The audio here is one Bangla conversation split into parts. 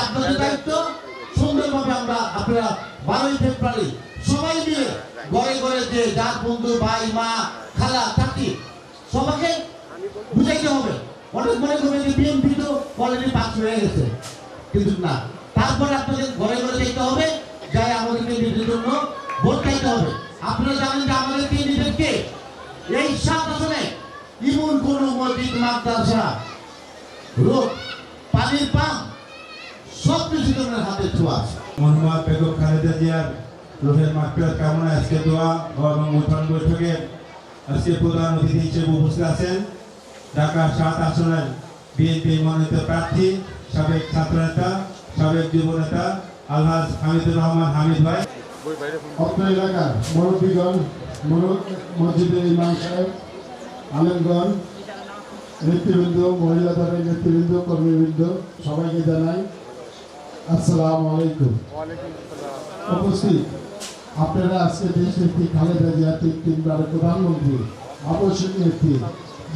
আপনাদের দায়িত্ব সুন্দরভাবে আমরা আপনারা 12ই ফেব্রুয়ারি সবাই মিলে ঘরে ঘরে যে যার বন্ধু ভাই মা খালা চাচি সবাইকে বুঝাইতে হবে। অনেক মনে করবে যে বিএনপি তো অলরেডি পাস হয়ে গেছে, কিন্তু না, তারপরে আপনাদের ঘরে ঘরে যেতে হবে, যাই আমাদেরকে নিজের জন্য ভোট চাইতে হবে। আপনারা জানেন যে আমাদের ক্যান্ডিডেটকে এই 7 আসনে ইমন কোন মসজিদ মাদ্রাসা রোড পানির পাম্প সব কিছু তোমার হাতে ছোঁয়া আছে। মোহাম্মদ বেগম খালেদা জিয়ার রোহের মাগফিরাত কামনায় আজকে দোয়া এবং উত্থান বৈঠকে আজকে প্রধান অতিথি হিসেবে উপস্থিত আছেন ঢাকা 7 আসনের বিএনপি মনোনীত প্রার্থী সাবেক ছাত্রনেতা সাবেক যুবনেতা আলহাজ হামিদুর রহমান হামিদ ভাই। অত্র এলাকার মুরব্বীগণ, মসজিদের ইমাম সাহেব, আলেমগণ, নেতৃবৃন্দ, মহিলা দলের নেতৃবৃন্দ, কর্মীবৃন্দ, সবাইকে জানাই আসসালামু আলাইকুম। উপস্থিত আপনারা আজকে দেশ নেত্রী খালেদা জিয়া 3 প্রধানমন্ত্রী, আবশ্যক নেত্রী,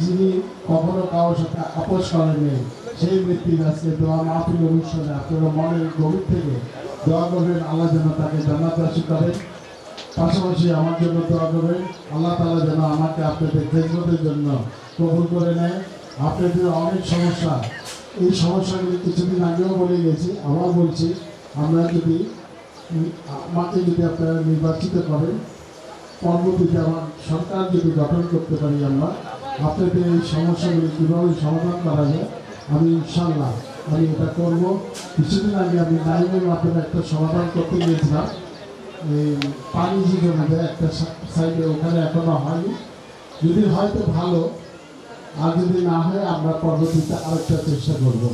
যিনি কখনো কারোর সাথে আপোষ করেননি, সেই ব্যক্তির আজকে দোয়া মাহফিল অনুষ্ঠানে আপনারা মনের গভীর থেকে দোয়া করবেন আল্লাহ যেন তাকে জান্নাতবাসী করেন। পাশাপাশি আমার জন্য দোয়া করবেন আল্লাহ তাআলা যেন আমাকে আপনাদের খেদমতের জন্য কবুল করে নেয়। আপনাদের অনেক সমস্যা, এই সমস্যাগুলি কিছুদিন আগেও বলে গেছি, আবার বলছি, আমাকে যদি আপনারা নির্বাচিত করেন, পরবর্তীতে আমার সরকার যদি গঠন করতে পারি, আমরা আপনাদের এই সমস্যাগুলি কীভাবে সমাধান করা যায় আমি ইনশাল্লাহ আমি এটা করবো। কিছুদিন আগে আমি নাইমের মাধ্যমে একটা সমাধান করতে গিয়েছিলাম, এই পানি যে জমে যায় একটা সাইডে, ওখানে এখনো হয়নি, যদি হয়তো ভালো, আর যদি না হয় আমরা পরবর্তীতে আরেকটা চেষ্টা করবো।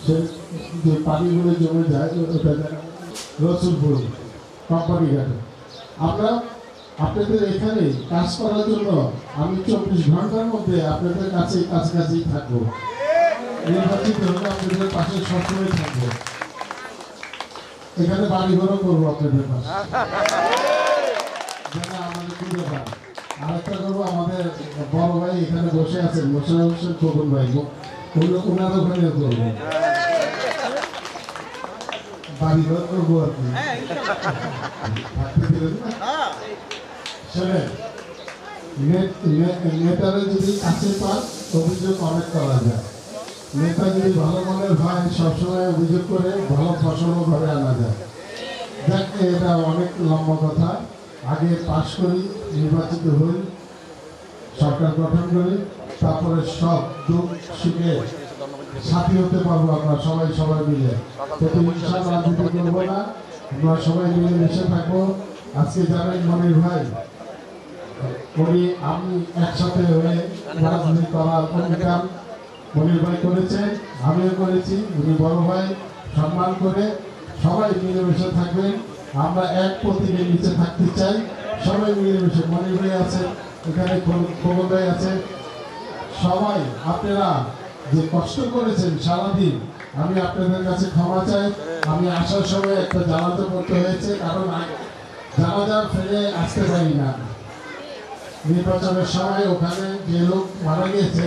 সে যে পানিগুলো জমে যায় ওটা রসুলপুর কোম্পানি ঘাটে। আমরা আপনাদের এখানে কাজ করার জন্য আমি 24 ঘন্টার মধ্যে আপনাদের কাছে কাছাকাছি থাকবো, নির্বাচিত হলে আপনাদের পাশে সবসময় থাকবো, এখানে বাড়ি ঘরও করবো আপনাদের পাশে, যেন আমাদের খুঁজে পান। আরেকটা করবো, আমাদের বড় ভাই এখানে বসে আছেন, মোশাররফ হোসেন খোকন ভাই, ওনার ওখানে করবো বাড়ি ঘর করবো আর কি। শোনেন, নেতারা যদি কাছে পান অভিযোগ অনেক করা যায়, নেতা যদি ভালো মনের হয় সবসময় অভিযোগ করে ভালো ফসলও ঘরে আনা যায়। দেখ, এটা অনেক লম্বা কথা, আগে পাশ করি, নির্বাচিত হই, সরকার গঠন করি, তারপরে সব দুঃখ সুখে সাথী হতে পারবো আমরা সবাই মিলে। কিন্তু ইনশাআল্লাহ রাজনীতি করবো না, আমরা সবাই মিলে মিশে থাকবো। আজকে জানেন মনির ভাই, উনি আমি একসাথে হয়ে রাজনীতি করার অঙ্গীকার মনির ভাই করেছেন, আমিও করেছি। উনি বড় ভাই, সম্মান করে সবাই মিলেমিশে থাকবেন। আমরা এক প্রতীকের নিচে থাকতে চাই, সবাই মিলেমিশে। মনির ভাই আছেন এখানে, খোকন ভাই আছেন, সবাই আপনারা যে কষ্ট করেছেন সারাদিন, আমি আপনাদের কাছে ক্ষমা চাই। আমি আসার সময় একটা জানাজা করতে হয়েছে, কারণ জানাজা ফেলে আসতে পারি না। নির্বাচনের সময় ওখানে যে লোক মারা গিয়েছে,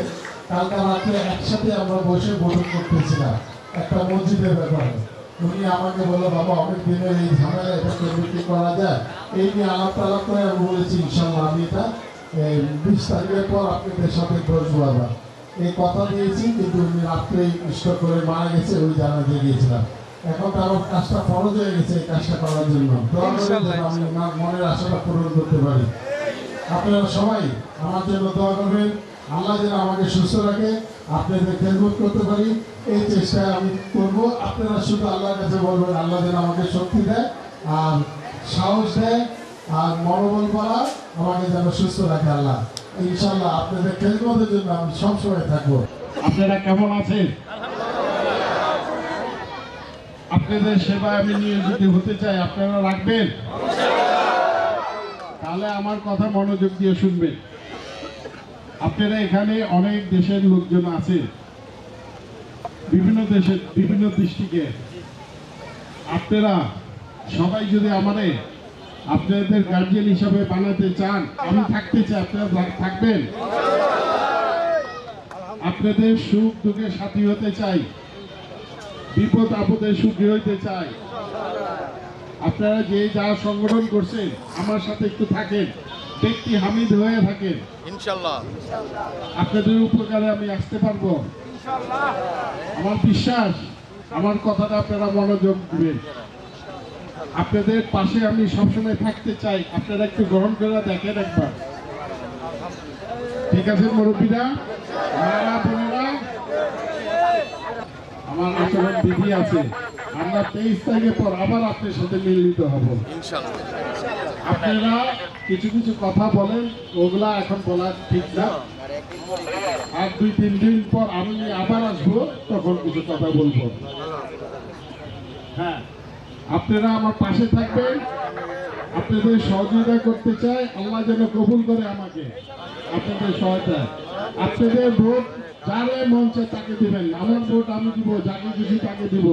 কালকে রাত্রে একসাথে আমরা বসে বৈঠক করতেছিলাম একটা মসজিদের ব্যাপারে। উনি আমাকে বললো, বাবা অনেক দিনের এই ঝামেলা, এটা কেমনি করা যায়, এই নিয়ে আলাপ করে আমি বলেছি ইনশাল্লাহ আমি এটা 20 তারিখের পর আপনাদের সাথে বসবো আবার, এই কথা দিয়েছি। কিন্তু উনি রাত্রেই ইষ্ট করে মারা গেছে, ওই জানাতে গিয়েছিলাম। এখন তো আমার কাজটা ফরজ হয়ে গেছে এই কাজটা করার জন্য, আমি মনের আশাটা পূরণ করতে পারি। আপনারা সবাই আমার জন্য দোয়া করবেন, আল্লাহ যেন আমাকে সুস্থ রাখে, আপনাদের খেদমত করতে পারি, এই চেষ্টা আমি করবো। আপনারা শুধু আল্লাহর কাছে বলবেন আল্লাহ যেন আমাকে শক্তি দেয় আর সাহস দেয় আর মনোবল করা, আমাকে যেন সুস্থ রাখে আল্লাহ। ইনশাআল্লাহ আপনাদের খেদমতের জন্য আমি সবসময় থাকবো। আপনারা কেমন আছেন? আপনাদের সেবায় আমি নিয়োজিত হতে চাই, আপনারা রাখবেন? তাহলে আমার কথা মনোযোগ দিয়ে শুনবেন। আপনারা এখানে অনেক দেশের লোকজন আছে, বিভিন্ন দেশের বিভিন্ন ডিস্ট্রিক্টে। আপনারা সবাই যদি আমারে আপনাদের গার্জিয়ান হিসাবে বানাতে চান, আমি থাকতে চাই, আপনারা থাকবেন? আপনাদের সুখ দুঃখে সাথী হতে চাই। বিপদ আপদে সুখী হইতে চাই। আপনারা যে যা সংগঠন করছেন আমার সাথে একটু থাকেন, ব্যক্তি হামিদ হয়ে থাকেন, ইনশাল্লাহ আপনাদের উপকারে আমি আসতে পারবো। আমার বিশ্বাস, আমার কথাটা আপনারা মনোযোগ দিবেন। আপনাদের পাশে আমি সবসময় থাকতে চাই, আপনারা একটু গ্রহণ করে দেখেন একবার। ঠিক আছে মুরব্বীরা, মারা বোনেরা, আমার আচরণ বিধি আছে। আমরা 23 তারিখের পর আবার আপনার সাথে মিলিত হব। ইনশাল্লাহ আপনারা কিছু কিছু কথা বলেন, ওগুলা এখন বলা ঠিক না। আর 2-3 দিন পর আমি আবার আসবো, তখন কিছু কথা বলবো। হ্যাঁ, আপনারা আমার পাশে থাকবেন, আপনাদের সহযোগিতা করতে চাই। আল্লাহ যেন কবুল করে আমাকে, আপনাদের সহায়তা। আপনাদের ভোট যারে মন চায় তাকে দিবেন, আমার ভোট আমি দিব, যাকে খুশি তাকে দিব।